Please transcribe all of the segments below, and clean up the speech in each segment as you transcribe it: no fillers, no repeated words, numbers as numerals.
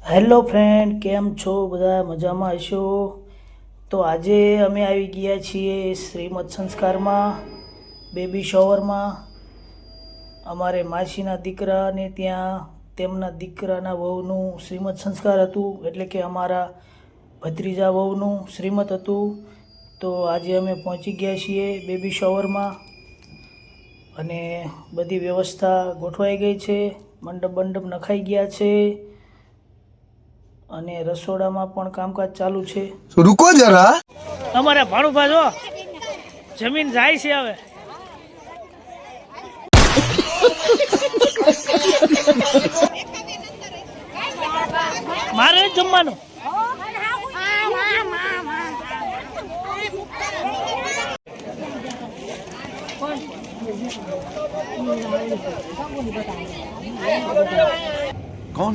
Hello friend, કેમ છો? બધા મજામાં હશો? તો આજે અમે આવી ગયા છીએ શ્રીમદ સંસ્કારમાં, બેબી શોવરમાં. અમારે માસીના દીકરાને ત્યાં તેમના દીકરાના વહુનું શ્રીમદ સંસ્કાર હતું, એટલે કે અમારા ભત્રીજા વહુનું શ્રીમદ હતું. તો આજે અમે પહોંચી ગયા છીએ બેબી શોવરમાં અને બધી વ્યવસ્થા ગોઠવાઈ ગઈ છે. મંડપ નખાઈ ગયા છે અને રસોડામાં પણ કામકાજ ચાલુ છે. રૂકો જરા, અમારા ભાણુભા જો જમીન જાય છે હવે. મારે જ જમવાનું.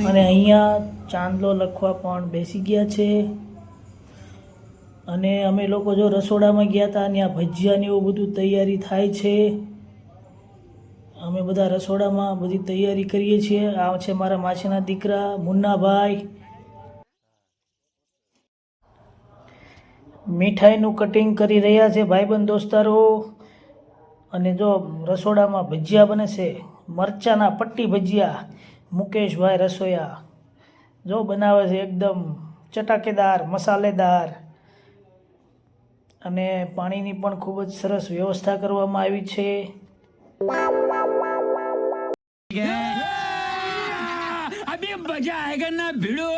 અને અહીંયા ચાંદલો લખવા પણ બેસી ગયા છે. અને અમે લોકો જો રસોડામાં ગયા હતા, ત્યાં ભજીયાની એવું બધું તૈયારી થાય છે. અમે બધા રસોડામાં બધી તૈયારી કરીએ છીએ. આ છે મારા માસીના દીકરા મુન્નાભાઈ. મીઠાઈનું કટિંગ કરી રહ્યા છે ભાઈબંધ દોસ્તારો. અને જો રસોડામાં ભજીયા બને છે, મરચાના પટ્ટી ભજીયા. મુકેશભાઈ રસોયા જો બનાવે છે, એકદમ ચટાકેદાર, મસાલેદાર. અને પાણીની પણ ખૂબ જ સરસ વ્યવસ્થા કરવામાં આવી છે. अभी मजा आएगा ना भिड़ो।